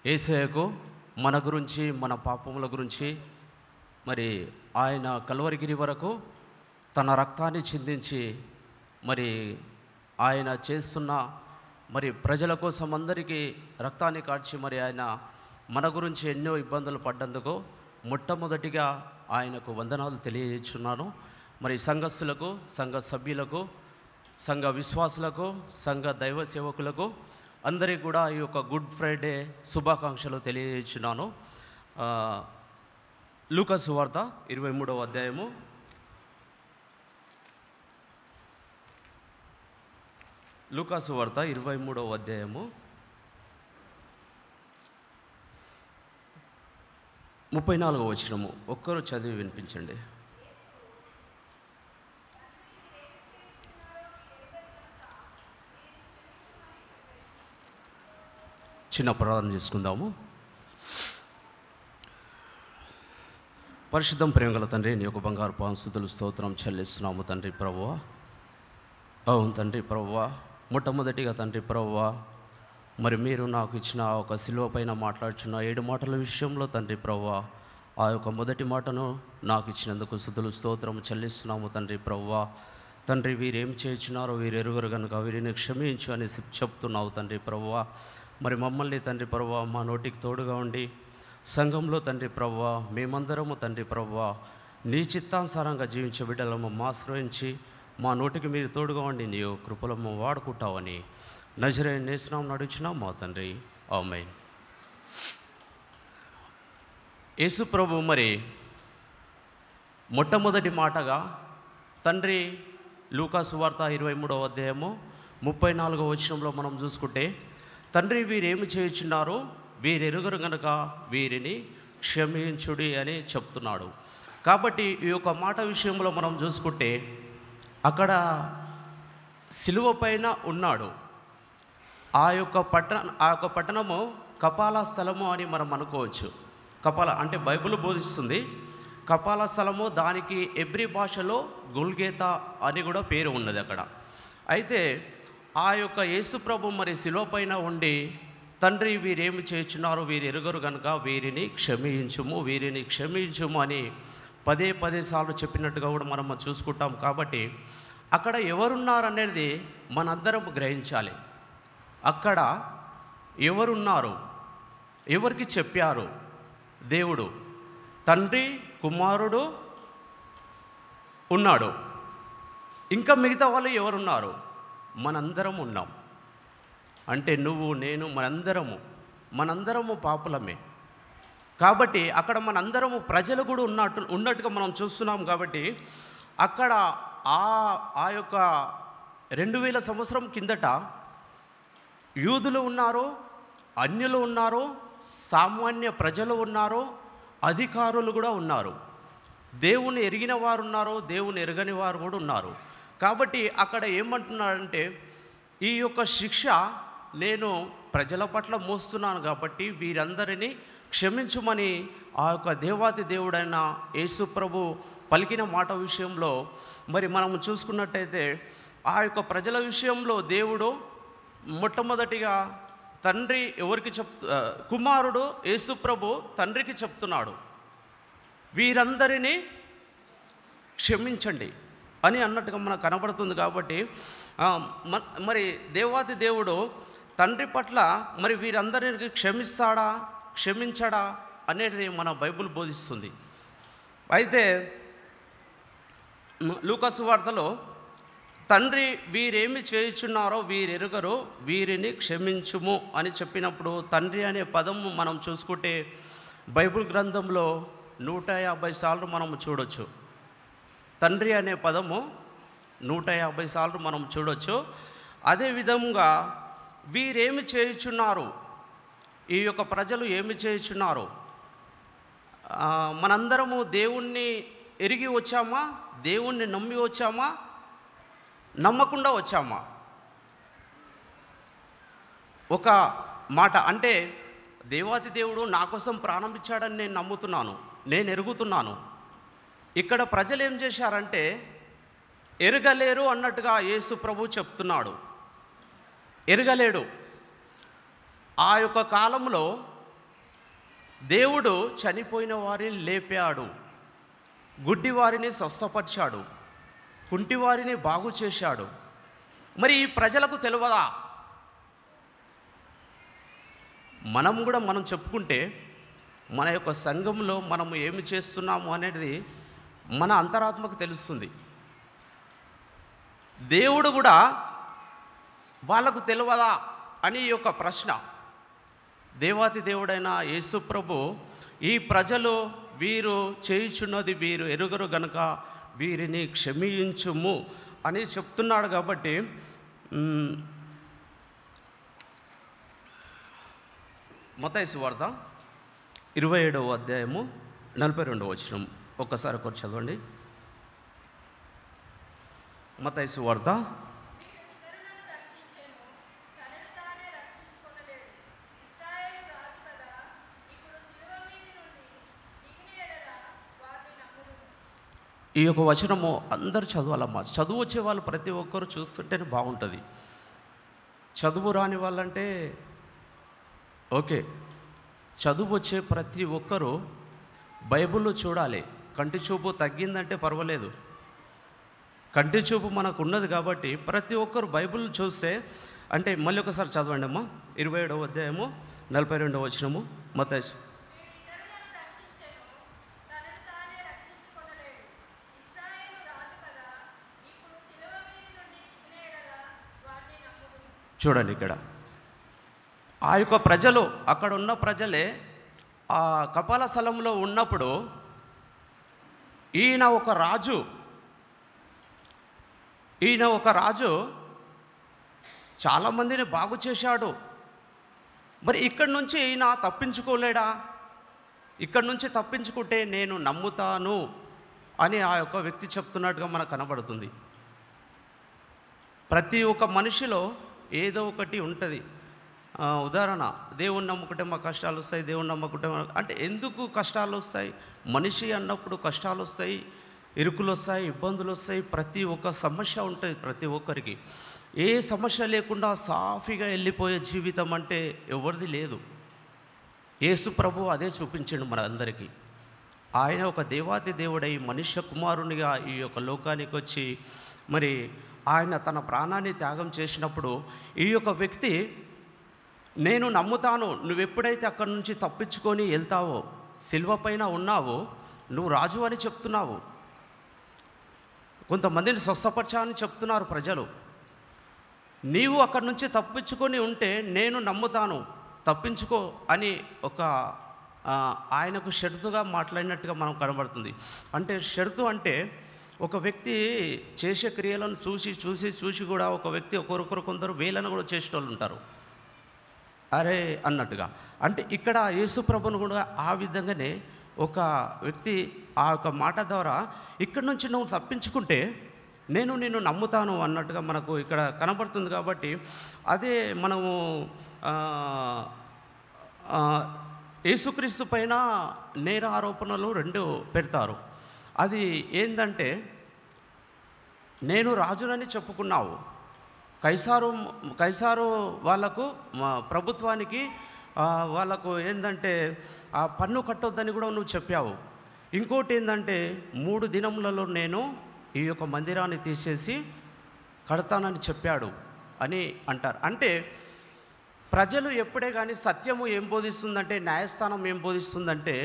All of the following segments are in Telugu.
యేసయ్యకు మన గురించి, మన పాపముల గురించి మరి ఆయన కల్వరిగిరి వరకు తన రక్తాన్ని చిందించి మరి ఆయన చేస్తున్న మరి ప్రజల కోసం అందరికీ రక్తాన్ని కార్చి మరి ఆయన మన గురించి ఎన్నో ఇబ్బందులు పడ్డందుకు మొట్టమొదటిగా ఆయనకు వందనాలు తెలియజేస్తున్నాను. మరి సంఘస్థులకు, సంఘ సభ్యులకు, సంఘ విశ్వాసులకు, సంఘ దైవ సేవకులకు అందరికీ కూడా ఈ యొక్క గుడ్ ఫ్రైడే శుభాకాంక్షలు తెలియజేస్తున్నాను. లూకా సువార్త 23వ అధ్యాయము లూకా సువార్త 23వ అధ్యాయము 34వ వచనము ఒక్కరు చదివి వినిపించండి. చిన్న ప్రార్థన చేసుకుందాము. పరిశుద్ధం ప్రేమగల తండ్రి, నీ యొక్క బంగారు పాంస్తుతులు స్తోత్రం చెల్లిస్తున్నాము తండ్రి ప్రభువా. అవును తండ్రి ప్రభువా, మొట్టమొదటిగా తండ్రి ప్రభువా, మరి మీరు నాకు ఇచ్చిన ఒక సిలువ పైన మాట్లాడుచున్న 7 మాటల విషయంలో తండ్రి ప్రభువా, ఆ యొక్క మొదటి మాటను నాకు ఇచ్చినందుకు స్తుతులు స్తోత్రం చెల్లిస్తున్నాము తండ్రి ప్రభువా. తండ్రి వీరేం చేయించున్నారో వీరు ఎరుగరు కనుక వీరిని క్షమించు అని చెప్తున్నావు తండ్రి ప్రభువా. మరి మమ్మల్ని తండ్రి ప్రభువా మా నోటికి తోడుగా ఉండి సంఘంలో తండ్రి ప్రభువా మేమందరము తండ్రి ప్రభువా నీ చిత్తానుసారంగా జీవించే బిడ్డలము ఆశ్రయించి మా నోటికి మీరు తోడుగా ఉండి నీ కృపలము వాడుకుంటావని నజరేయుని యేసు నామమున అడుగుచున్నాం మా తండ్రి, ఆమేన్. యేసు ప్రభు మరి మొట్టమొదటి మాటగా తండ్రి లూకా సువార్త 23వ అధ్యాయము 34వ వచనంలో మనం చూసుకుంటే, తండ్రి వీరేమి చేయుచున్నారో వీరెరుగరు గనుక వీరిని క్షమించుడి అని చెప్తున్నాడు. కాబట్టి ఈ యొక్క మాట విషయంలో మనం చూసుకుంటే అక్కడ సిలువ పైన ఉన్నాడు. ఆ యొక్క పట్టణము కపాల స్థలము అని మనం అనుకోవచ్చు. కపాల అంటే బైబిల్ బోధిస్తుంది కపాల స్థలము, దానికి ఎబ్రీ భాషలో గొల్గోతా అని కూడా పేరు ఉన్నది అక్కడ. అయితే ఆ యొక్క యేసు ప్రభు మరి శిలువ పైన ఉండి తండ్రి వీరేమి చేయుచున్నారో వీరు ఎరుగరు కనుక వీరిని క్షమించుము, వీరిని క్షమించుము అని పదే సార్లు చెప్పినట్టుగా కూడా మనం చూసుకుంటాం. కాబట్టి అక్కడ ఎవరున్నారనేది మనందరం గ్రహించాలి. అక్కడ ఎవరున్నారు, ఎవరికి చెప్పారు? దేవుడు, తండ్రి, కుమారుడు ఉన్నాడు. ఇంకా మిగతా వాళ్ళు ఎవరున్నారు? మనందరం ఉన్నాం. అంటే నువ్వు, నేను, మనందరము పాపులమే. కాబట్టి అక్కడ మనందరము ప్రజలు కూడా ఉన్నట్టుగా మనం చూస్తున్నాం. కాబట్టి అక్కడ ఆ యొక్క 2000 సంవత్సరం కిందట యూదులు ఉన్నారు, అన్యులు ఉన్నారు, సామాన్య ప్రజలు ఉన్నారు, అధికారులు కూడా ఉన్నారు, దేవుని ఎరిగిన వారు ఉన్నారు, దేవుని ఎరగని వారు కూడా ఉన్నారు. కాబట్టి అక్కడ ఏమంటున్నాడంటే, ఈ యొక్క శిక్ష నేను ప్రజల పట్ల మోస్తున్నాను కాబట్టి వీరందరినీ క్షమించుమని ఆ యొక్క దేవాతి దేవుడైన యేసు ప్రభు పలికిన మాట విషయంలో మరి మనం చూసుకున్నట్టయితే ఆ యొక్క ప్రజల విషయంలో దేవుడు మొట్టమొదటిగా తండ్రి ఎవరికి కుమారుడు యేసు ప్రభు తండ్రికి చెప్తున్నాడు, వీరందరినీ క్షమించండి అని అన్నట్టుగా మనకు కనబడుతుంది. కాబట్టి మరి దేవాతి దేవుడు తండ్రి పట్ల మరి వీరందరినీ క్షమిస్తాడా, క్షమించడా అనేది మన బైబిల్ బోధిస్తుంది. అయితే లూకా సువార్తలో తండ్రి వీరేమి చేయుచున్నారో వీరెరుగరు వీరిని క్షమించుము అని చెప్పినప్పుడు తండ్రి అనే పదము మనం చూసుకుంటే బైబిల్ గ్రంథంలో 150 సార్లు మనము చూడొచ్చు. తండ్రి అనే పదము 150 సార్లు మనం చూడొచ్చు. అదేవిధంగా వీరేమి చేయుచున్నారు, ఈ యొక్క ప్రజలు ఏమి చేయుచున్నారు? మనందరము దేవుణ్ణి ఎరిగి వచ్చామా? దేవుణ్ణి నమ్మి వచ్చామా? నమ్మకుండా వచ్చామా? ఒక మాట అంటే దేవాతి దేవుడు నా కోసం ప్రాణం ఇచ్చాడని నేను నమ్ముతున్నాను, నేను ఎరుగుతున్నాను. ఇక్కడ ప్రజలు ఏం చేశారంటే ఎరగలేరు అన్నట్టుగా యేసు ప్రభు చెప్తున్నాడు. ఎరగలేడు. ఆ యొక్క కాలంలో దేవుడు చనిపోయిన వారిని లేపాడు, గుడ్డి వారిని స్వస్థపరిచాడు, కుంటి వారిని బాగు చేశాడు. మరి ఈ ప్రజలకు తెలియదా? మనం చెప్పుకుంటే మన యొక్క సంఘంలో మనము ఏమి చేస్తున్నాము అనేది మన అంతరాత్మకు తెలుస్తుంది. దేవుడు కూడా వాళ్ళకు తెలియదా అని ఈ యొక్క ప్రశ్న దేవాతి దేవుడైన యేసు ప్రభు, ఈ ప్రజలు వీరు చేయుచున్నది వీరు ఎరుగరు గనుక వీరిని క్షమించుము అని చెప్తున్నాడు. కాబట్టి మత్తయి సువార్త 27వ అధ్యాయము 42వ వచనం ఒక్కసారి చదవండి. మత్తయి సువార్త 27 ఈ యొక్క వచనము అందరు చదవాలమ్మా. చదువు వచ్చే వాళ్ళు ప్రతి ఒక్కరు చూస్తుంటేనే బాగుంటుంది. చదువు రాని వాళ్ళంటే ఓకే, చదువు వచ్చే ప్రతి ఒక్కరూ బైబిల్లో చూడాలి. కంటి చూపు తగ్గిందంటే పర్వాలేదు, కంటి చూపు మనకు ఉన్నది కాబట్టి ప్రతి ఒక్కరు బైబిల్ చూస్తే అంటే మళ్ళీ ఒకసారి చదవండి అమ్మా. 27వ అధ్యాయము 42వ వచనము మత్తయి. చూడండి, ఇక్కడ ఆ యొక్క ప్రజలు, అక్కడ ఉన్న ప్రజలే ఆ కపాల స్థలంలో ఉన్నప్పుడు ఈయన ఒక రాజు చాలామందిని బాగు చేశాడు. మరి ఇక్కడి నుంచి ఈయన తప్పించుకోలేడా? ఇక్కడి నుంచి తప్పించుకుంటే నేను నమ్ముతాను అని ఆ యొక్క వ్యక్తి చెప్తున్నట్టుగా మనకు కనబడుతుంది. ప్రతి ఒక్క మనిషిలో ఏదో ఒకటి ఉంటుంది. ఉదాహరణ, దేవుణ్ణి నమ్ముకుంటే మా కష్టాలు వస్తాయి, దేవుణ్ణి నమ్ముకుంటే అంటే ఎందుకు కష్టాలు వస్తాయి? మనిషి అన్నప్పుడు కష్టాలు వస్తాయి, ఇరుకులు వస్తాయి, ఇబ్బందులు వస్తాయి. ప్రతి ఒక్క సమస్య ఉంటుంది ప్రతి ఒక్కరికి. ఏ సమస్య లేకుండా సాఫీగా వెళ్ళిపోయే జీవితం అంటే ఎవరిది లేదు. యేసు ప్రభు అదే చూపించండు మన అందరికీ. ఆయన ఒక దేవాతి దేవుడై మనుష్య కుమారునిగా ఈ యొక్క లోకానికి వచ్చి మరి ఆయన తన ప్రాణాన్ని త్యాగం చేసినప్పుడు ఈ యొక్క వ్యక్తి, నేను నమ్ముతాను, నువ్వు ఎప్పుడైతే అక్కడి నుంచి తప్పించుకొని వెళ్తావో, సిలువ పైన ఉన్నావో, నువ్వు రాజు అని చెప్తున్నావు. కొంతమందిని స్వస్థపరచాలని చెప్తున్నారు ప్రజలు. నీవు అక్కడి నుంచి తప్పించుకొని ఉంటే నేను నమ్ముతాను, తప్పించుకో అని ఒక ఆయనకు షరతుగా మాట్లాడినట్టుగా మనం కనబడుతుంది. అంటే షరతు అంటే ఒక వ్యక్తి చేసే క్రియలను చూసి కూడా ఒక వ్యక్తి కొందరు వేలను కూడా చేసేటోళ్ళు ఉంటారు, అరే అన్నట్టుగా. అంటే ఇక్కడ యేసుప్రభును కూడా ఆ విధంగానే ఒక వ్యక్తి ఆ యొక్క మాట ద్వారా ఇక్కడి నుంచి నువ్వు తప్పించుకుంటే నేను నిన్ను నమ్ముతాను అన్నట్టుగా మనకు ఇక్కడ కనబడుతుంది. కాబట్టి అదే మనము యేసుక్రీస్తు పైన నేర ఆరోపణలు 2 పెడతారు. అది ఏంటంటే, నేను రాజునని చెప్పుకున్నావు, కైసారు వాళ్ళకు ప్రభుత్వానికి వాళ్ళకు ఏంటంటే ఆ పన్ను కట్టొద్దని కూడా నువ్వు చెప్పావు. ఇంకోటి ఏంటంటే 3 దినములలో నేను ఈ యొక్క మందిరాన్ని తీసేసి కడతానని చెప్పాడు అని అంటారు. అంటే ప్రజలు ఎప్పుడే కానీ సత్యము ఏం బోధిస్తుందంటే, న్యాయస్థానం ఏం బోధిస్తుందంటే,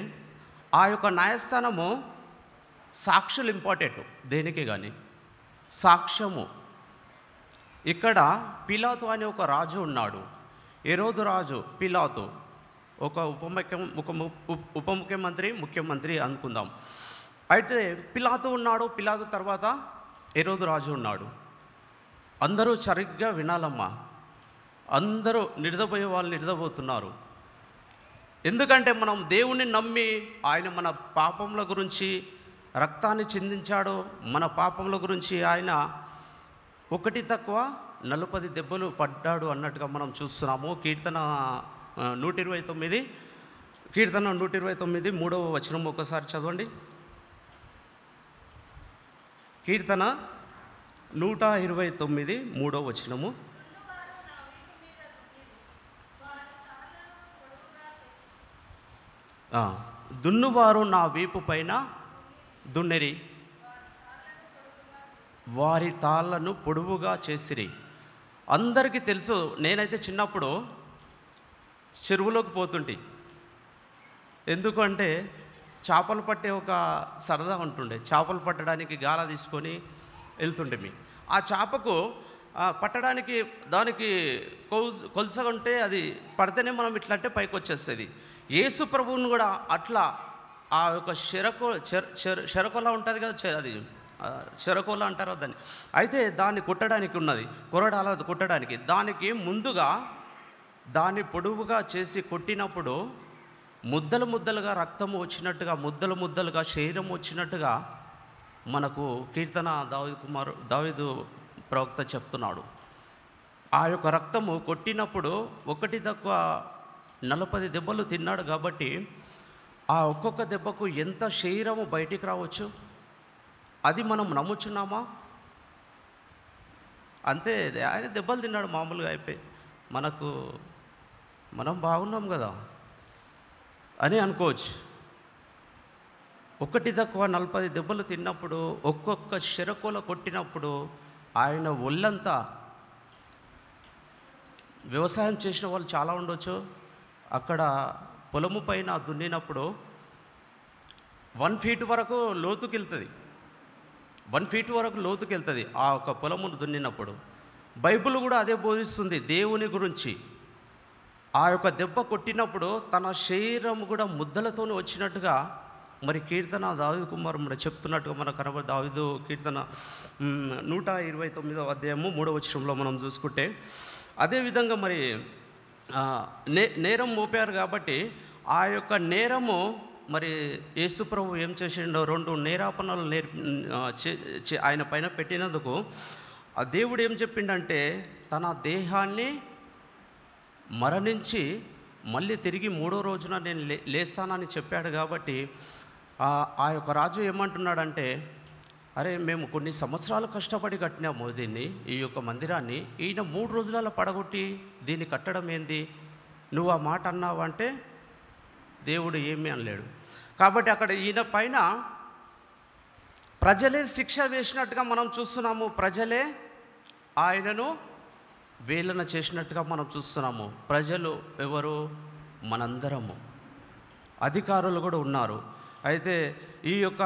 ఆ యొక్క న్యాయస్థానము సాక్షులు ఇంపార్టెంట్ దేనికి కానీ, సాక్ష్యము. ఇక్కడ పిలాతు అనే ఒక రాజు ఉన్నాడు, హేరోదు రాజు. పిలాతు ఒక ఉప ముఖ్యమంత్రి, ముఖ్యమంత్రి అనుకుందాం. అయితే పిలాతు ఉన్నాడు, పిలాతు తర్వాత హేరోదు రాజు ఉన్నాడు. అందరూ సరిగ్గా వినాలమ్మా, అందరూ నిద్రపోయే వాళ్ళు నిద్రపోతున్నారు. ఎందుకంటే మనం దేవుణ్ణి నమ్మి ఆయన మన పాపముల గురించి రక్తాన్ని చిందించాడు, మన పాపముల గురించి ఆయన 1 తక్కువ 40 దెబ్బలు పడ్డాడు అన్నట్టుగా మనం చూస్తున్నాము. కీర్తన 129 3వ వచనం ఒకసారి చదవండి. కీర్తన 129 3వ వచనము. ఆ, దున్నువారు నా వీపు పైన దున్నిరి, వారి తాళ్ళను పొడవుగా చేసిరి. అందరికీ తెలుసు, నేనైతే చిన్నప్పుడు చెరువులోకి పోతుంటే, ఎందుకంటే చేపలు పట్టే ఒక సరదా ఉంటుండే. చేపలు పట్టడానికి గాల తీసుకొని వెళ్తుంటే ఆ చేపకు పట్టడానికి దానికి కొలుసగా ఉంటే అది పడితేనే మనం ఇట్లా అంటే పైకి వచ్చేస్తుంది. యేసు ప్రభువును కూడా అట్లా ఆ యొక్క చెరకొల ఉంటుంది కదా, అది చెరకోల అంటారు దాన్ని. అయితే దాన్ని కుట్టడానికి ఉన్నది, కొరడాల కుట్టడానికి, దానికి ముందుగా దాన్ని పొడవుగా చేసి కొట్టినప్పుడు ముద్దలు ముద్దలుగా రక్తము వచ్చినట్టుగా, ముద్దలు ముద్దలుగా శరీరం వచ్చినట్టుగా మనకు కీర్తన దావీదు ప్రవక్త చెప్తున్నాడు. ఆ యొక్క రక్తము కొట్టినప్పుడు ఒకటి తక్కువ 40 దెబ్బలు తిన్నాడు కాబట్టి ఆ ఒక్కొక్క దెబ్బకు ఎంత శరీరము బయటికి రావచ్చు, అది మనం నమ్ముచున్నామా? అంతే, ఆయన దెబ్బలు తిన్నాడు మామూలుగా అయిపోయి, మనం బాగున్నాం కదా అని అనుకోవచ్చు. ఒకటి తక్కువ 40 దెబ్బలు తిన్నప్పుడు, ఒక్కొక్క శరకోల కొట్టినప్పుడు ఆయన ఒళ్ళంతా, వ్యవసాయం చేసిన వాళ్ళు చాలా ఉండొచ్చు, అక్కడ పొలము పైన దున్నినప్పుడు 1 ఫీట్ వరకు లోతుకెళ్తుంది, 1 ఫీట్ వరకు లోతుకెళ్తుంది ఆ ఒక పొలమును దున్నినప్పుడు. బైబిల్ కూడా అదే బోధిస్తుంది దేవుని గురించి. ఆ యొక్క దెబ్బ కొట్టినప్పుడు తన శరీరం కూడా ముద్దలతో వచ్చినట్టుగా మరి కీర్తన దావీదు కుమారుడు చెప్తున్నట్టుగా మనకు కనబడి, దావీదు కీర్తన 129వ అధ్యాయము 3వ వచనంలో మనం చూసుకుంటే, అదేవిధంగా మరి నేరం మోపారు కాబట్టి ఆ యొక్క నేరము మరి యేసుప్రభు ఏం చేసిండో 2 నేరాపణలు ఆయన పైన పెట్టినందుకు ఆ దేవుడు ఏం చెప్పిండంటే, తన దేహాన్ని మరణించి మళ్ళీ తిరిగి 3వ రోజున నేను లేస్తానని చెప్పాడు. కాబట్టి ఆ యొక్క రాజు ఏమంటున్నాడంటే, అరే మేము కొన్ని సంవత్సరాలు కష్టపడి కట్టినాము దీన్ని, ఈ యొక్క మందిరాన్ని, ఈయన 3 రోజులలో పడగొట్టి దీన్ని కట్టడం ఏంది, నువ్వు ఆ మాట అన్నావు అంటే దేవుడు ఏమీ అనలేడు. కాబట్టి అక్కడ ఈయన పైన ప్రజలే శిక్ష వేసినట్టుగా మనం చూస్తున్నాము, ప్రజలే ఆయనను వేలన చేసినట్టుగా మనం చూస్తున్నాము. ప్రజలు ఎవరు? మనందరము, అధికారులు కూడా ఉన్నారు. అయితే ఈ యొక్క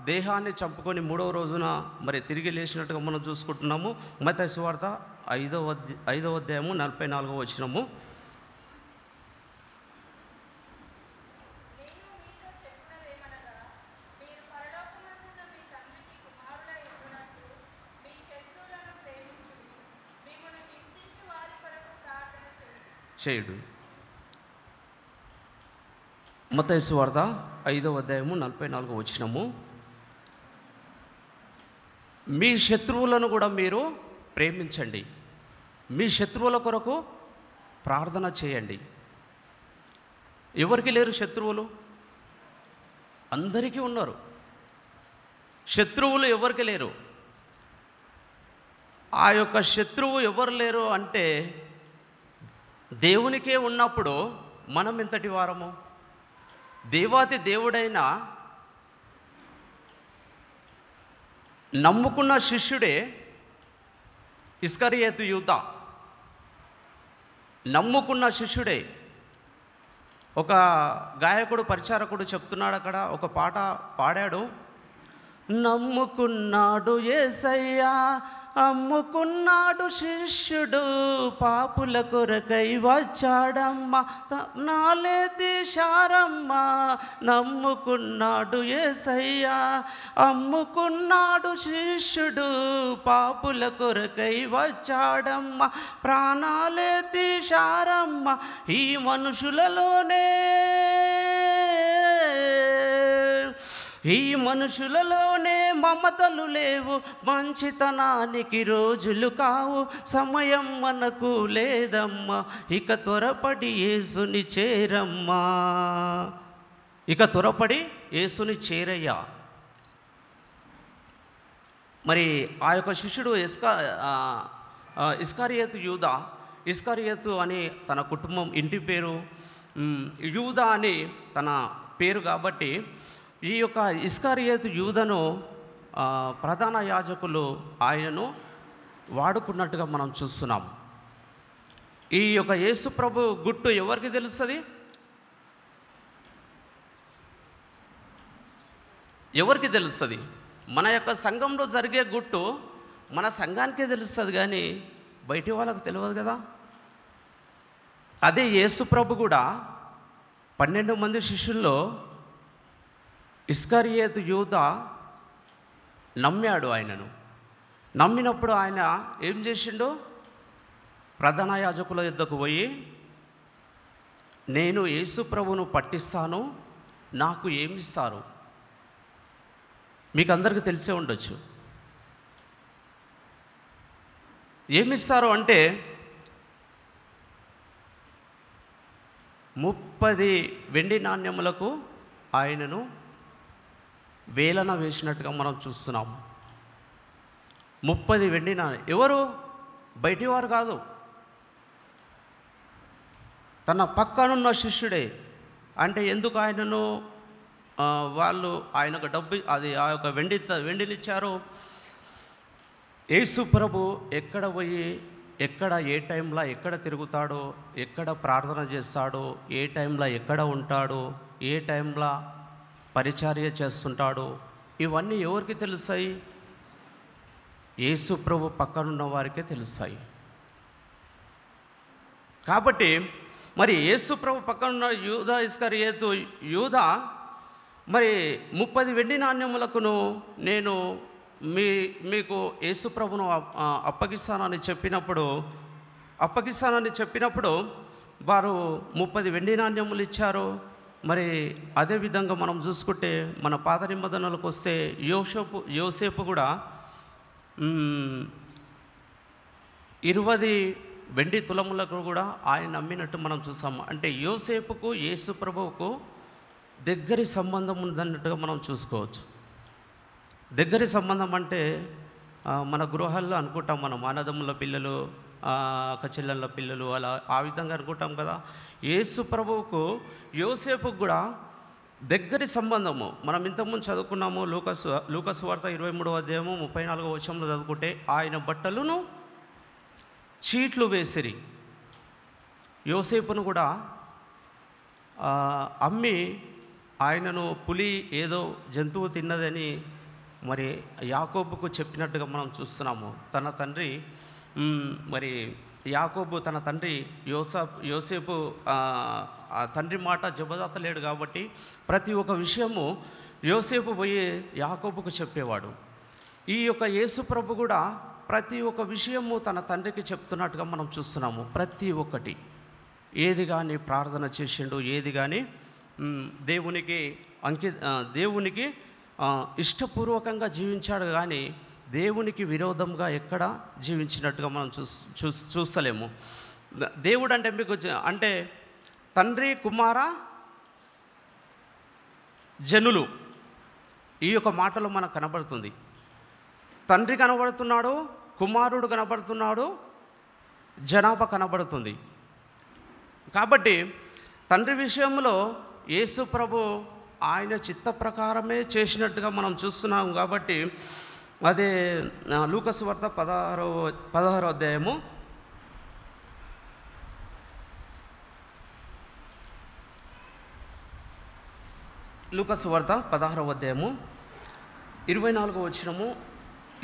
దేహాన్ని చంపుకొని 3వ రోజున మరి తిరిగి లేచినట్టుగా మనం చూసుకుంటున్నాము. మత్తయి సువార్త 5వ అధ్యాయము 44వ వచనము. చేయుడు. మత్తయి సువార్త 5వ అధ్యాయము 44వ వచనము. మీ శత్రువులను కూడా మీరు ప్రేమించండి, మీ శత్రువుల కొరకు ప్రార్థన చేయండి. ఎవరికి లేరు శత్రువులు? అందరికీ ఉన్నారు. శత్రువులు ఎవరికి లేరు? ఆ యొక్క శత్రువు ఎవరు లేరు అంటే దేవునికే ఉన్నప్పుడు మనం ఎంతటి వారము? దేవాతి దేవుడైన నమ్ముకున్న శిష్యుడే ఇస్కరియోతు యూద, నమ్ముకున్న శిష్యుడే. ఒక గాయకుడు పరిచారకుడు చెప్తున్నాడు, అక్కడ ఒక పాట పాడాడు, నమ్ముకున్నాడు యేసయ్యా, అమ్ముకున్నాడు శిష్యుడు, పాపుల కొరకై వచ్చాడమ్మా, నాలే తీశారమ్మా. నమ్ముకున్నాడు యేసయ్యా, అమ్ముకున్నాడు శిష్యుడు, పాపుల కొరకై వచ్చాడమ్మా, ప్రాణాలే తీశారమ్మా. ఈ మనుషులలోనే మమతలు లేవు, మంచితనానికి రోజులు కావు, సమయం మనకు లేదమ్మా, ఇక త్వరపడి యేసుని చేరమ్మా, ఇక త్వరపడి యేసుని చేరయ్యా. మరి ఆ యొక్క శిష్యుడు ఇస్కరియోతు యూదా, ఇస్కరియోతు అని తన కుటుంబం ఇంటి పేరు యూదా అని తన పేరు కాబట్టి ఈ యొక్క ఇస్కరియోతు యూదను ప్రధాన యాజకులు ఆయనను వాడుకున్నట్టుగా మనం చూస్తున్నాం. ఈ యొక్క యేసు ప్రభు గుట్టు ఎవరికి తెలుస్తుంది? ఎవరికి తెలుస్తుంది? మన యొక్క సంఘంలో జరిగే గుట్టు మన సంఘానికే తెలుస్తుంది, కానీ బయటి వాళ్ళకు తెలియదు కదా. అదే యేసు ప్రభు కూడా 12 మంది శిష్యుల్లో ఇస్కరియోతు యూదా నమ్మాడు. ఆయనను నమ్మినప్పుడు ఆయన ఏం చేసిండు? ప్రధాన యాజకుల యొద్దకు పోయి, నేను యేసు ప్రభువును పట్టిస్తాను, నాకు ఏమిస్తారు? మీకు అందరికీ తెలిసే ఉండొచ్చు. ఏమిస్తారు అంటే 30 వెండి నాణ్యములకు ఆయనను వేలన వేసినట్టుగా మనం చూస్తున్నాం. 30 వెండి నాణ్యం. ఎవరు? బయటివారు కాదు, తన పక్కనున్న శిష్యుడే. అంటే ఎందుకు ఆయనను వాళ్ళు ఆయనకు డబ్బు అది ఆ యొక్క వెండినిచ్చారు? యేసు ప్రభు ఎక్కడ పోయి ఎక్కడ ఏ టైంలో ఎక్కడ తిరుగుతాడో, ఎక్కడ ప్రార్థన చేస్తాడో, ఏ టైంలో ఎక్కడ ఉంటాడో, ఏ టైంలో పరిచర్య చేస్తుంటాడో, ఇవన్నీ ఎవరికి తెలుస్తాయి? యేసు ప్రభు పక్కనున్న వారికే తెలుస్తాయి. కాబట్టి మరి యేసు ప్రభు పక్కనున్న యూదా ఇస్కరియోతు యూదా మరి 30 వెండి నాణ్యములకును నేను మీకు యేసు ప్రభును అప్పగిస్తానని చెప్పినప్పుడు వారు 30 వెండి నాణ్యములు ఇచ్చారు. మరి అదేవిధంగా మనం చూసుకుంటే మన పాత నిబంధనలకు వస్తే యోసేపు కూడా 20 వెండి తులములకు కూడా ఆయన నమ్మినట్టు మనం చూసాము. అంటే యోసేపుకు యేసు ప్రభువుకు దగ్గరి సంబంధం ఉందన్నట్టుగా మనం చూసుకోవచ్చు. దగ్గరి సంబంధం అంటే మన గృహాల్లో అనుకుంటాం, మనం అన్నదమ్ముల పిల్లలు, అక్కచెల్లెళ్ళ పిల్లలు, అలా ఆ విధంగా అనుకుంటాం కదా. యేసు ప్రభువుకు యోసేపుకు కూడా దగ్గరి సంబంధము. మనం ఇంతకుముందు చదువుకున్నాము, లూకాసు వార్త 23వ అధ్యాయము 34వ వచనంలో చదువుకుంటే, ఆయన బట్టలను చీట్లు వేసిరి. యోసేపును కూడా అమ్మి ఆయనను పులి ఏదో జంతువు తిన్నదని మరి యాకోబుకు చెప్పినట్టుగా మనం చూస్తున్నాము. తన తండ్రి మరి యాకోబు తన తండ్రి యోసేపు తండ్రి మాట జబదాతలేడు కాబట్టి ప్రతి ఒక్క విషయము యోసేపు పోయి యాకోబుకు చెప్పేవాడు. ఈ యొక్క యేసు ప్రభు కూడా ప్రతి ఒక్క విషయము తన తండ్రికి చెప్తున్నట్టుగా మనం చూస్తున్నాము. ప్రతి ఒక్కటి ఏది కానీ ప్రార్థన చేసిండు, ఏది కానీ దేవునికి ఇష్టపూర్వకంగా జీవించాడు, కానీ దేవునికి విరోధంగా ఎక్కడ జీవించినట్టుగా మనం చూస్తలేము. దేవుడు అంటే మీకు అంటే తండ్రి, కుమార, జనులు, ఈ యొక్క మాటలో మనకు కనబడుతుంది. తండ్రి కనబడుతున్నాడు, కుమారుడు కనబడుతున్నాడు, జనాభా కనబడుతుంది. కాబట్టి తండ్రి విషయంలో యేసు ప్రభు ఆయన చిత్త ప్రకారమే చేసినట్టుగా మనం చూస్తున్నాం. కాబట్టి అదే లూకాసు వార్త 16వ అధ్యాయము 24వ వచనము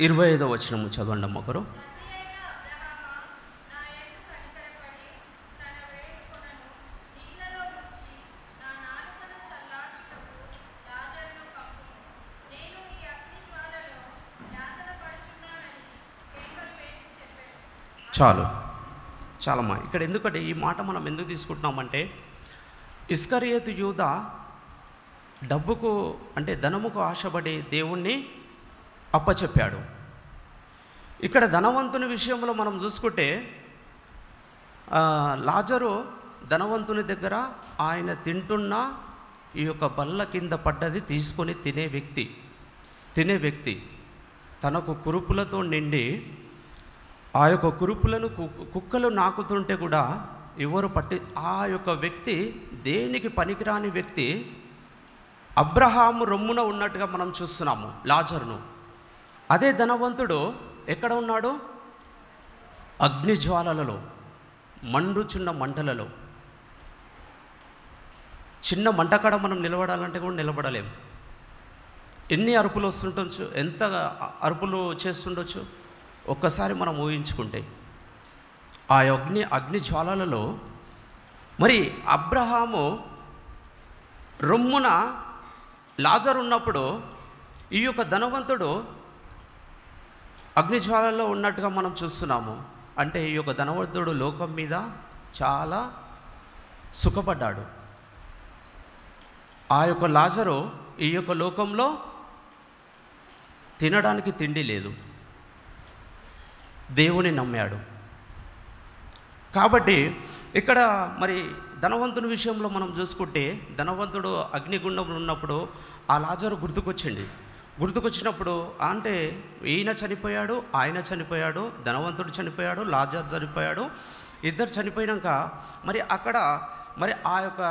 25వ వచనము చదవండి అమ్మ ఒకరు. చాలమ్మా. ఇక్కడ ఎందుకంటే ఈ మాట మనం ఎందుకు తీసుకుంటున్నామంటే, ఇస్కరియోతు యూదా డబ్బుకు అంటే ధనముకు ఆశపడి దేవుణ్ణి అప్పచెప్పాడు. ఇక్కడ ధనవంతుని విషయంలో మనం చూసుకుంటే లాజరు ధనవంతుని దగ్గర ఆయన తింటున్న ఈ యొక్క బల్ల కింద పడ్డది తీసుకొని తినే వ్యక్తి తనకు కురుపులతో నిండి ఆ యొక్క కురుపులను కుక్కలు నాకుతుంటే కూడా ఆ యొక్క వ్యక్తి దేనికి పనికిరాని వ్యక్తి అబ్రహాము రొమ్మున ఉన్నట్టుగా మనం చూస్తున్నాము లాజరును. అదే ధనవంతుడు ఎక్కడ ఉన్నాడు? అగ్ని జ్వాలలలో, మండుచున్న మంటలలో. చిన్న మంటకాడ మనం నిలబడాలంటే కూడా నిలబడలేం. ఎన్ని అరుపులు వస్తుండొచ్చు, ఎంత అరుపులు చేస్తుండొచ్చు ఒక్కసారి మనం ఊహించుకుంటే. ఆ అగ్ని జ్వాలలలో మరి అబ్రహాము రొమ్మున లాజరు ఉన్నప్పుడు ఈ యొక్క ధనవంతుడు అగ్నిజ్వాలల్లో ఉన్నట్టుగా మనం చూస్తున్నాము. అంటే ఈ యొక్క ధనవంతుడు లోకం మీద చాలా సుఖపడ్డాడు. ఆ యొక్క లాజరు ఈ యొక్క లోకంలో తినడానికి తిండి లేదు, దేవుని నమ్మాడు. కాబట్టి ఇక్కడ మరి ధనవంతుని విషయంలో మనం చూసుకుంటే, ధనవంతుడు అగ్నిగుండంలో ఉన్నప్పుడు ఆ లాజరు గుర్తుకొచ్చినప్పుడు అంటే ఈయన చనిపోయాడు, ఆయన చనిపోయాడు, ధనవంతుడు చనిపోయాడు, లాజరు చనిపోయాడు. ఇద్దరు చనిపోయినాక మరి అక్కడ మరి ఆ యొక్క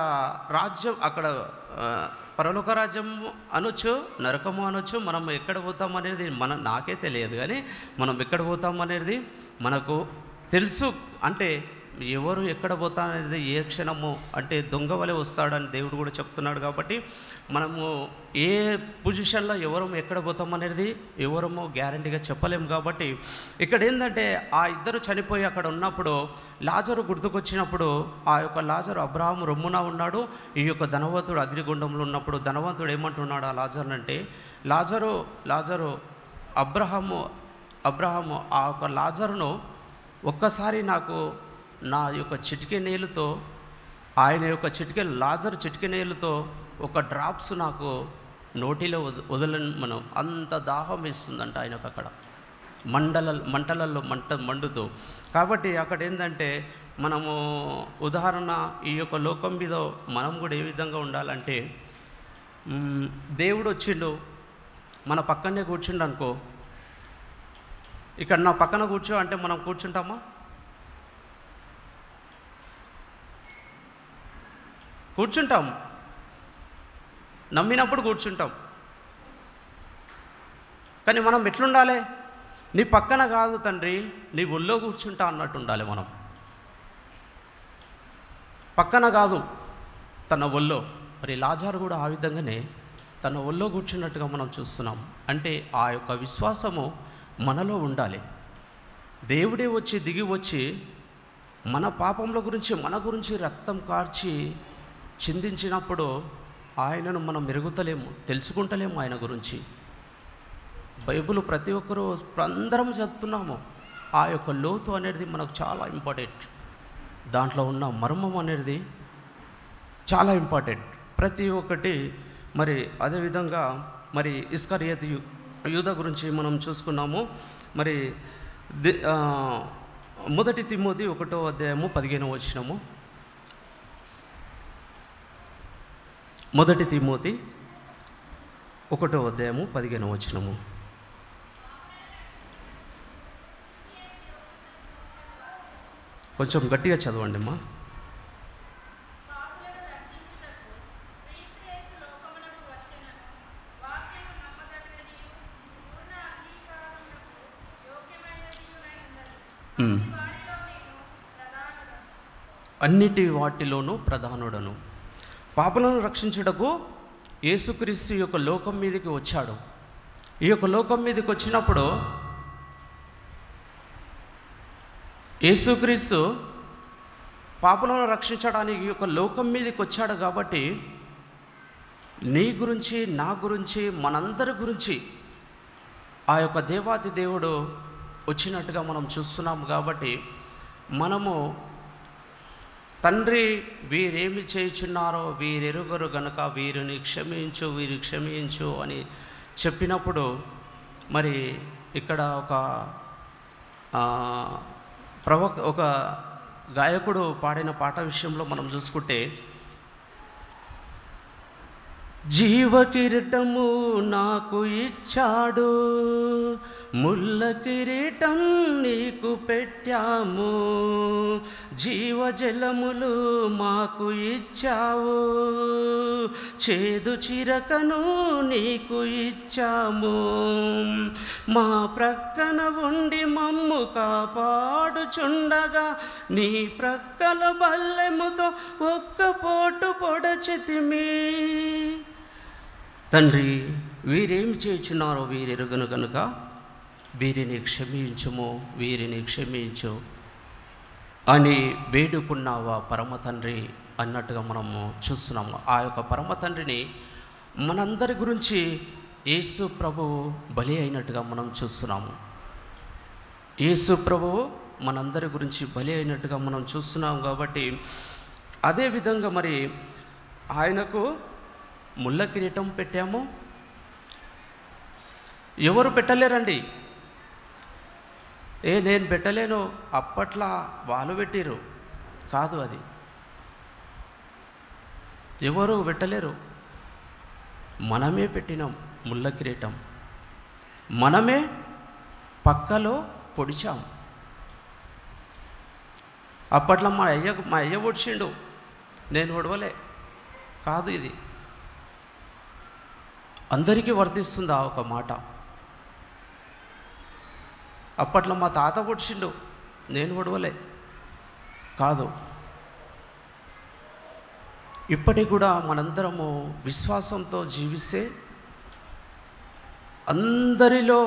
రాజ్యం అక్కడ పరలోక రాజ్యం అనొచ్చు, నరకము అనొచ్చు. మనం ఎక్కడ పోతాం అనేది నాకే తెలియదు, కానీ మనం ఎక్కడ పోతాం అనేది మనకు తెలుసు. అంటే ఎవరు ఎక్కడ పోతా అనేది ఏ క్షణము అంటే దొంగ వలె వస్తాడని దేవుడు కూడా చెప్తున్నాడు. కాబట్టి మనము ఏ పొజిషన్లో ఎవరము ఎక్కడ పోతాం అనేది ఎవరము గ్యారంటీగా చెప్పలేము. కాబట్టి ఇక్కడ ఏంటంటే ఆ ఇద్దరు చనిపోయి అక్కడ ఉన్నప్పుడు లాజరు గుర్తుకొచ్చినప్పుడు ఆ యొక్క లాజరు అబ్రహాము రొమ్మున ఉన్నాడు. ఈ యొక్క ధనవంతుడు అగ్నిగుండంలో ఉన్నప్పుడు ధనవంతుడు ఏమంటున్నాడు ఆ లాజరు అంటే, లాజరు అబ్రహాము ఆ యొక్క లాజరును ఒక్కసారి నాకు నా యొక్క చిటికె నీళ్ళతో, ఆయన యొక్క లాజరు చిటికె నీళ్ళతో ఒక డ్రాప్స్ నాకు నోటిలో వదలని మనం అంత దాహం వేస్తుందంట ఆయనకు అక్కడ మంటలలో మండుతూ. కాబట్టి అక్కడ ఏంటంటే మనము ఉదాహరణ ఈ యొక్క లోకం మీద మనం కూడా ఏ విధంగా ఉండాలంటే, దేవుడు వచ్చిండు మన పక్కనే కూర్చుండు అనుకో, ఇక్కడ నా పక్కన కూర్చో అంటే మనం కూర్చుంటామా? కూర్చుంటాం, నమ్మినప్పుడు కూర్చుంటాం. కానీ మనం ఎట్లుండాలి? నీ పక్కన కాదు తండ్రి, నీ ఒళ్ళో కూర్చుంటా అన్నట్టు ఉండాలి. మనం పక్కన కాదు, తన ఒళ్ళో. మరి లాజరు కూడా ఆ విధంగానే తన ఒళ్ళో కూర్చున్నట్టుగా మనం చూస్తున్నాం. అంటే ఆ యొక్క విశ్వాసము మనలో ఉండాలి. దేవుడే దిగి వచ్చి మన పాపంల గురించి మన గురించి రక్తం కార్చి చిందించినప్పుడు ఆయనను మనం మెరుగుతలేము, తెలుసుకుంటలేము ఆయన గురించి. బైబిల్ ప్రతి ఒక్కరూ అందరం చదువుతున్నాము. ఆ యొక్క లోతు అనేది మనకు చాలా ఇంపార్టెంట్. దాంట్లో ఉన్న మర్మం అనేది చాలా ఇంపార్టెంట్ ప్రతి ఒక్కటి. మరి అదేవిధంగా మరి ఇస్కరియోతు యూదా గురించి మనం చూసుకున్నాము. మరి మొదటి తిమోతి 1వ అధ్యాయము 15వ వచనము. మొదటి తిమోతి 1వ అధ్యాయము 15వ వచనము. కొంచెం గట్టిగా చదవండి అమ్మా. అన్నిటి వాటిలోనూ ప్రధానుడను. పాపులను రక్షించుటకు యేసుక్రీస్తు యొక్క లోకం మీదకి వచ్చాడు. ఈ యొక్క లోకం మీదకి వచ్చినప్పుడు యేసుక్రీస్తు పాపులను రక్షించడానికి ఈ యొక్క లోకం మీదకి వచ్చాడు. కాబట్టి నీ గురించి, నా గురించి, మనందరి గురించి ఆ యొక్క దేవాతి దేవుడు వచ్చినట్టుగా మనం చూస్తున్నాము. కాబట్టి మనము తండ్రి వీరేమి చేయుచున్నారో వీరెరుగరు గనుక వీరిని క్షమించు అని చెప్పినప్పుడు మరి ఇక్కడ ఒక గాయకుడు పాడిన పాట విషయంలో మనం చూసుకుంటే, జీవ కిరీటము నాకు ఇచ్చాడు, ముళ్ళ కిరీటం నీకు పెట్టాము, జీవజలములు మాకు ఇచ్చావు, చేదు చిరకను నీకు ఇచ్చాము, మా ప్రక్కన ఉండి మమ్ము కాపాడుచుండగా నీ ప్రక్కల బల్లెముతో ఒక్క పోటు పొడచితిమి. తండ్రి, వీరేమి చేయుచున్నారో వీరెరుగను గనుక వీరిని క్షమించుము, వీరిని క్షమించు అని వేడుకున్నావా పరమ తండ్రి అన్నట్టుగా మనము చూస్తున్నాము. ఆ యొక్క పరమ తండ్రిని మనందరి గురించి యేసు ప్రభువు బలి అయినట్టుగా మనం చూస్తున్నాము. యేసు ప్రభువు మనందరి గురించి బలి అయినట్టుగా మనం చూస్తున్నాము. కాబట్టి అదేవిధంగా మరి ఆయనకు ముళ్ళ కిరీటం పెట్టాము. ఎవరు పెట్టలేరండి. నేను పెట్టలేను, అప్పట్లో వాళ్ళు పెట్టిరు కాదు, అది ఎవరు పెట్టలేరు. మనమే పెట్టినాం ముళ్ళ కిరీటం, మనమే పక్కలో పొడిచాం. అప్పట్లో మా అయ్య ఒడిచిండు, నేను ఒడవలే కాదు. ఇది అందరికీ వర్తిస్తుంది ఆ ఒక మాట. అప్పట్లో మా తాత పొడిచిండు, నేను ఒడవలే కాదు. ఇప్పటికి కూడా మనందరము విశ్వాసంతో జీవిస్తే అందరిలో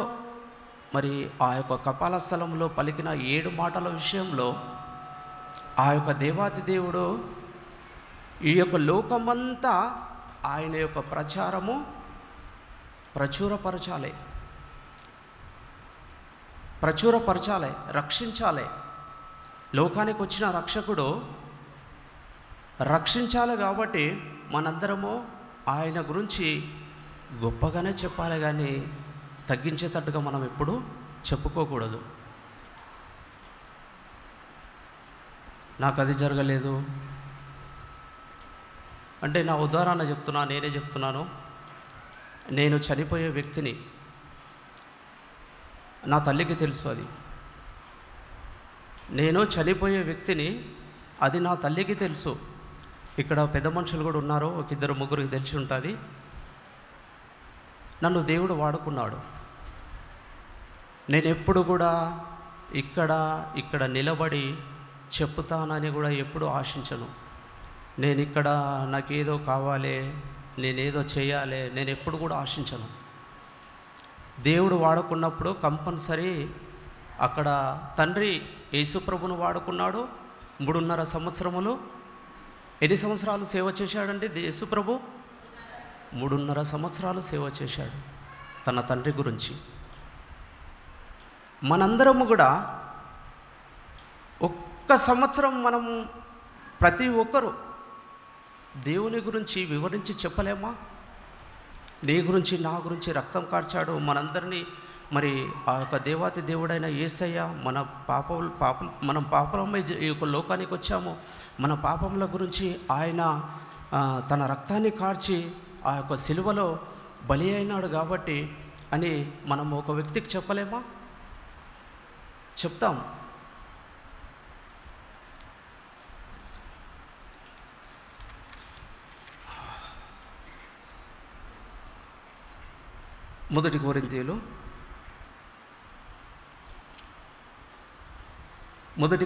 మరి ఆ యొక్క కపాల స్థలంలో పలికిన 7 మాటల విషయంలో ఆ యొక్క దేవాతి దేవుడు ఈ యొక్క లోకమంతా ఆయన యొక్క ప్రచారము ప్రచురపరచాలి, రక్షించాలి. లోకానికి వచ్చిన రక్షకుడు రక్షించాలి. కాబట్టి మనందరము ఆయన గురించి గొప్పగానే చెప్పాలి, కానీ తగ్గించేటట్టుగా మనం ఎప్పుడు చెప్పుకోకూడదు. నాకు అది జరగలేదు అంటే నా ఉదాహరణ నేనే చెప్తున్నాను. నేను చనిపోయే వ్యక్తిని, నా తల్లికి తెలుసు అది. నేను చనిపోయే వ్యక్తిని, అది నా తల్లికి తెలుసు. ఇక్కడ పెద్ద మనుషులు కూడా ఉన్నారు, 1-2-3 తెలిసి ఉంటుంది. నన్ను దేవుడు వాడుకున్నాడు. నేను ఎప్పుడు కూడా ఇక్కడ నిలబడి చెప్తానని కూడా ఎప్పుడు ఆశించను. నేను ఇక్కడ నాకేదో కావాలి, నేనేదో చేయాలి, నేను ఎప్పుడు కూడా ఆశించను. దేవుడు వాడుకున్నప్పుడు కంపల్సరీ అక్కడ తండ్రి యేసుప్రభును వాడుకున్నాడు. 3.5 సంవత్సరములు. ఎన్ని సంవత్సరాలు సేవ చేశాడండి యేసుప్రభు? 3.5 సంవత్సరాలు సేవ చేశాడు తన తండ్రి గురించి. మనందరము కూడా 1 సంవత్సరం మనం ప్రతి ఒక్కరు దేవుని గురించి వివరించి చెప్పలేమా? నీ గురించి, నా గురించి రక్తం కార్చాడు, మనందరినీ మరి ఆ యొక్క దేవాతి దేవుడైన యేసయ్య మనం పాపలమై ఈ యొక్క లోకానికి వచ్చాము. మన పాపముల గురించి ఆయన తన రక్తాన్ని కార్చి ఆ యొక్క సిలువలో బలి అయినాడు కాబట్టి అని మనం ఒక వ్యక్తికి చెప్పలేమా? చెప్తాం. మొదటి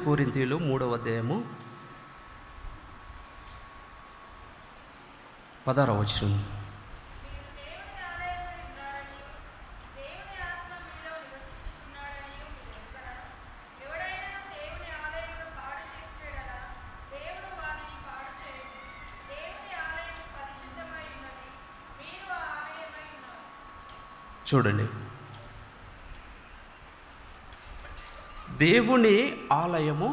కొరింథీయులు 3వ అధ్యాయము 16వ వచనం. చూడండి, దేవుని ఆలయము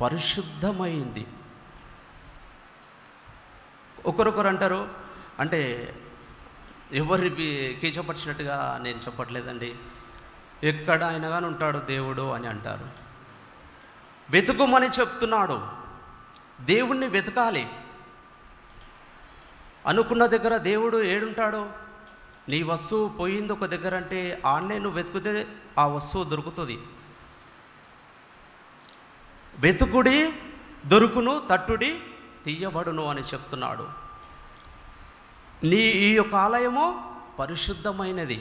పరిశుద్ధమైంది. ఒకరొకరు అంటారు, అంటే ఎవరి కీచపరిచినట్టుగా నేను చెప్పట్లేదండి, ఎక్కడ అయినా కానీ ఉంటాడు దేవుడు అని అంటారు. వెతుకుమని చెప్తున్నాడు. దేవుణ్ణి వెతకాలి. అనుకున్న దగ్గర దేవుడు ఏడుంటాడో నీ వస్తువు పోయింది ఒక దగ్గర అంటే ఆన్నే నువ్వు వెతుకుతే ఆ వస్తువు దొరుకుతుంది. వెతుకుడి దొరుకును, తట్టుడి తీయబడును అని చెప్తున్నాడు. ఈ యొక్క ఆలయము పరిశుద్ధమైనది.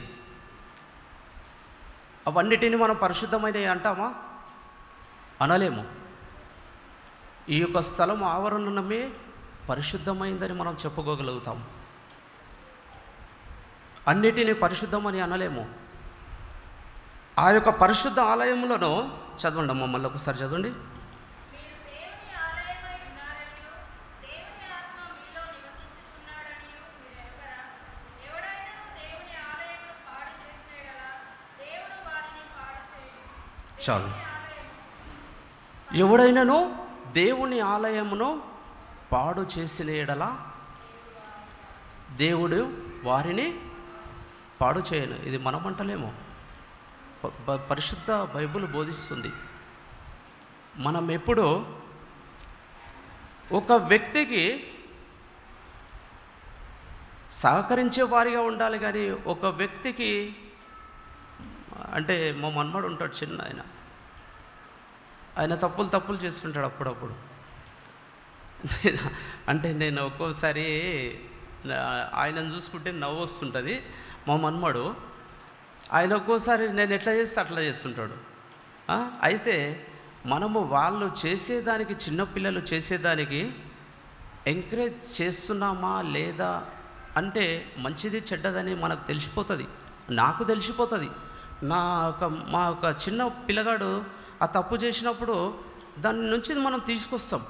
అవన్నిటిని మనం పరిశుద్ధమైనవి అంటామా? అనలేము. ఈ యొక్క స్థలం ఆవరణమే పరిశుద్ధమైందని మనం చెప్పుకోగలుగుతాం. అన్నిటినీ పరిశుద్ధమని అనలేము. ఆ యొక్క పరిశుద్ధ ఆలయంలోనూ చదవండి అమ్మ, మళ్ళీ ఒకసారి చదవండి. చాలు. ఎవడైనాను దేవుని ఆలయమును పాడు చేసిన ఎడల దేవుడు వారిని పాడు చేయను. ఇది మనం అంటలేము, పరిశుద్ధ బైబిల్ బోధిస్తుంది. మనం ఎప్పుడు ఒక వ్యక్తికి సహకరించే వారిగా ఉండాలి, కానీ ఒక వ్యక్తికి అంటే మా మన్మడు ఉంటాడు చిన్న ఆయన తప్పులు చేస్తుంటాడు అప్పుడప్పుడు. అంటే నేను ఒక్కోసారి ఆయనను చూసుకుంటే నవ్వు వస్తుంటుంది. మా మన్మడు ఆయన ఒక్కోసారి నేను ఎట్లా చేస్తే అట్లా చేస్తుంటాడు. అయితే మనము వాళ్ళు చేసేదానికి, చిన్నపిల్లలు చేసేదానికి ఎంకరేజ్ చేస్తున్నామా లేదా అంటే మంచిది చెడ్డదని మనకు తెలిసిపోతుంది, నాకు తెలిసిపోతుంది. మా ఒక చిన్న పిల్లగాడు ఆ తప్పు చేసినప్పుడు దాని నుంచి మనం తీసుకొస్తాం,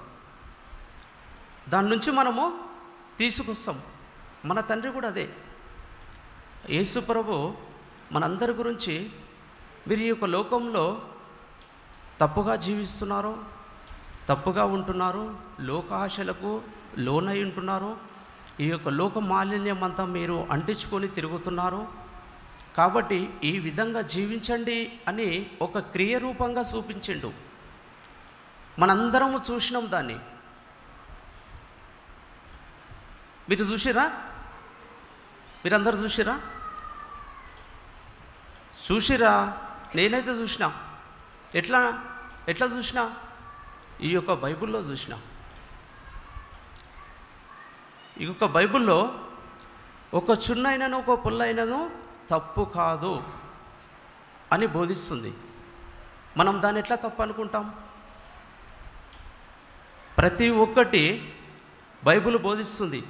మన తండ్రి కూడా అదే. యేసు ప్రభు మనందరి గురించి మీరు ఈ యొక్క లోకంలో తప్పుగా జీవిస్తున్నారు, తప్పుగా ఉంటున్నారు, లోకాశలకు లోనై ఉంటున్నారు, ఈ యొక్క లోక మాలిన్యం అంతా మీరు అంటించుకొని తిరుగుతున్నారు. కాబట్టి ఈ విధంగా జీవించండి అని ఒక క్రియ రూపంగా చూపించిండు. మనందరము చూసినాం దాన్ని. మీరు చూసిరా? మీరందరూ చూసిరా? నేనైతే చూసినా. ఎట్లా చూసినా? ఈ యొక్క బైబిల్లో చూసినా. ఈ యొక్క బైబిల్లో ఒక చున్నైనను ఒక పుల్లైనను తప్పు కాదు అని బోధిస్తుంది. మనం దాన్ని ఎట్లా తప్పు అనుకుంటాం? ప్రతి ఒక్కటి బైబిల్ బోధిస్తుంది.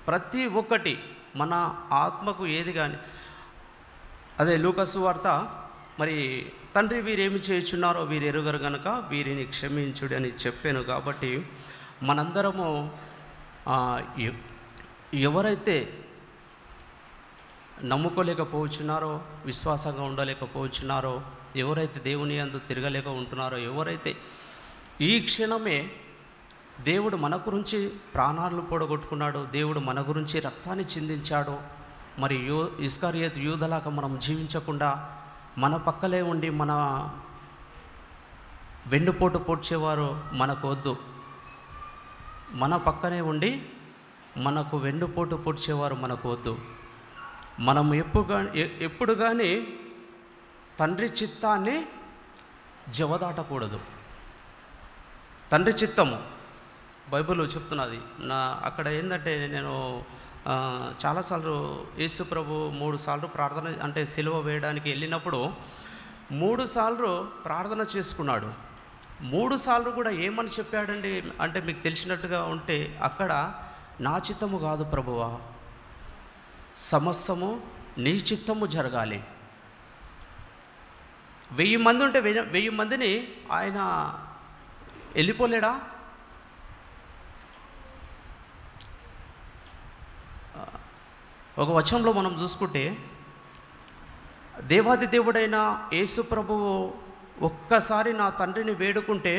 ప్రతి ఒక్కటి మన ఆత్మకు ఏది కానీ. అదే లూకా సువార్త, మరి తండ్రి వీరేమి చేయుచున్నారో వీరు ఎరుగరు గనుక వీరిని క్షమించుడి అని చెప్పాను. కాబట్టి మనందరము ఎవరైతే నమ్ముకోలేకపోవచ్చున్నారో, విశ్వాసంగా ఉండలేకపోవచ్చున్నారో, ఎవరైతే దేవుని యందు తిరగలేక ఉంటున్నారో, ఎవరైతే ఈ క్షణమే దేవుడు మన గురించి ప్రాణాలు పొడగొట్టుకున్నాడు, దేవుడు మన గురించి రక్తాన్ని చిందించాడు, మరి ఇస్కరియోతు యూదలాగా మనం జీవించకుండా మన పక్కలే ఉండి మన వెన్నుపోటు పొడిచేవారు మనకు వద్దు. మన పక్కనే ఉండి మనకు వెన్నుపోటు పొడిచేవారు మనకు వద్దు. మనం ఎప్పుడు కానీ తండ్రి చిత్తాన్ని జవదాటకూడదు. తండ్రి చిత్తము బైబిల్ చెప్తున్నది. అక్కడ ఏంటంటే నేను చాలాసార్లు యేసు ప్రభు 3 సార్లు ప్రార్థన, అంటే సిలువ వేయడానికి వెళ్ళినప్పుడు 3 సార్లు ప్రార్థన చేసుకున్నాడు. 3 సార్లు కూడా ఏమని చెప్పాడండి అంటే మీకు తెలిసినట్టుగా ఉంటే, అక్కడ నా చిత్తము కాదు ప్రభువా, సమస్తము నీ చిత్తము జరగాలి. 1000 మంది ఉంటే 1000 మందిని ఆయన వెళ్ళిపోలేడా? ఒక వచనంలో మనం చూసుకుంటే, దేవాది దేవుడైన యేసు ప్రభువు ఒక్కసారి నా తండ్రిని వేడుకుంటే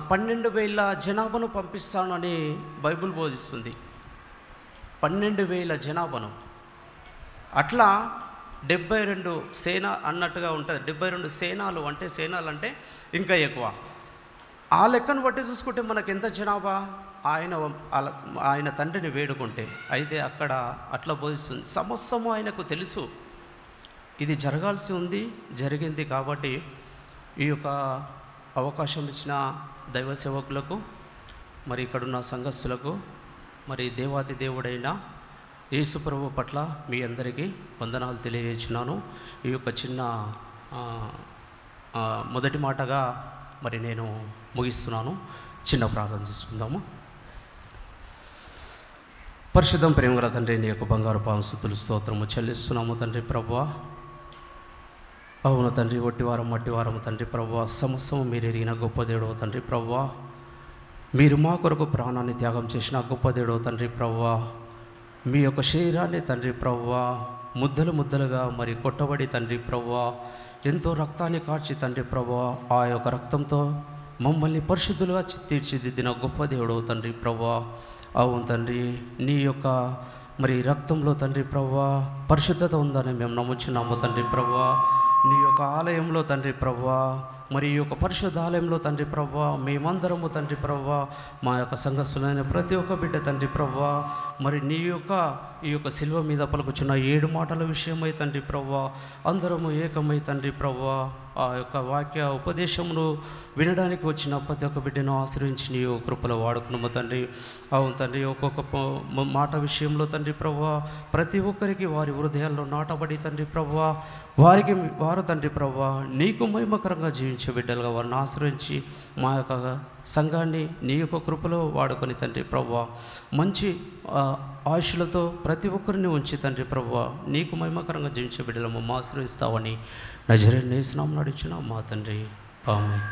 12,000 జనాభాను పంపిస్తాను అని బైబిల్ బోధిస్తుంది. 12,000 జనాభాను. అట్లా 72 సేన అన్నట్టుగా ఉంటుంది. 72 సేనాలు అంటే ఇంకా ఎక్కువ. ఆ లెక్కను బట్టి చూసుకుంటే మనకు ఎంత జనాభా, ఆయన తండ్రిని వేడుకుంటే అయితే అక్కడ అట్లా బోధిస్తుంది. సమస్తము ఆయనకు తెలుసు, ఇది జరగాల్సి ఉంది, జరిగింది. కాబట్టి ఈ యొక్క అవకాశం ఇచ్చిన దైవ సేవకులకు, మరి ఇక్కడున్న సంఘస్థులకు, మరి దేవాది దేవుడైన యేసు ప్రభువు పట్ల మీ అందరికీ వందనాలు తెలియజేస్తున్నాను. ఈ యొక్క చిన్న మొదటి మాటగా మరి నేను ముగిస్తున్నాను. చిన్న ప్రార్థన చేసుకుందాము. పరిశుద్ధం ప్రేమగల తండ్రి, నీ యొక్క బంగారు పాము స్తుతులు స్తోత్రము చెల్లిస్తున్నాము తండ్రి ప్రభువా. అవును తండ్రి, ఒట్టివారం మట్టివారము తండ్రి ప్రభువా, సమస్తము మీరు ఎరిగిన గొప్ప దేవుడవు తండ్రి ప్రభువా. మీరు మా కొరకు ప్రాణాన్ని త్యాగం చేసిన గొప్ప దేవుడవు తండ్రి ప్రభువా. మీ యొక్క శరీరాన్ని తండ్రి ప్రభువా ముద్దలు ముద్దలుగా మరి కొట్టబడి తండ్రి ప్రభువా, ఎంతో రక్తాన్ని కార్చి తండ్రి ప్రభువా, ఆ యొక్క రక్తంతో మమ్మల్ని పరిశుద్ధులుగా తీర్చిదిద్దిన గొప్ప దేవుడవు తండ్రి ప్రభువా. అవును తండ్రి, నీ యొక్క మరి రక్తంలో తండ్రి ప్రభువా పరిశుద్ధత ఉందని మేము నమ్ముచున్నాము తండ్రి ప్రభువా. నీ యొక్క ఆలయంలో తండ్రి ప్రభువా, మరి ఈ యొక్క పరిశుద్ధ ఆలయంలో తండ్రి ప్రభువా, మేమందరము తండ్రి ప్రభువా, మా యొక్క సంఘస్థులైన ప్రతి ఒక్క బిడ్డ తండ్రి ప్రభువా, మరి నీ యొక్క ఈ యొక్క శిలువ మీద పలుకుచున్న 7 మాటల విషయమై తండ్రి ప్రభువా అందరము ఏకమై తండ్రి ప్రభువా ఆ యొక్క వాక్య ఉపదేశమును వినడానికి వచ్చిన ప్రతి ఒక్క బిడ్డను ఆశ్రయించి నీ కృపలో వాడుకున్నాము తండ్రి. అవును తండ్రి, ఒక్కొక్క మాట విషయంలో తండ్రి ప్రభువా ప్రతి ఒక్కరికి వారి హృదయాల్లో నాటబడి తండ్రి ప్రభువా వారు తండ్రి ప్రభువా నీకు మహిమకరంగా జీవించే బిడ్డలుగా వారిని ఆశ్రయించి మా యొక్క సంఘాన్ని నీ యొక్క కృపలో వాడుకొని తండ్రి ప్రభువా మంచి ఆయుష్లతో ప్రతి ఒక్కరిని ఉంచి తండ్రి ప్రభువా నీకు మహిమకరంగా జీవించే బిడ్డలు మమ్మ ఆశ్రయిస్తావని నజరేయుని యేసు నామమున అడుగుచున్నాము మా తండ్రి. ఆమేన్.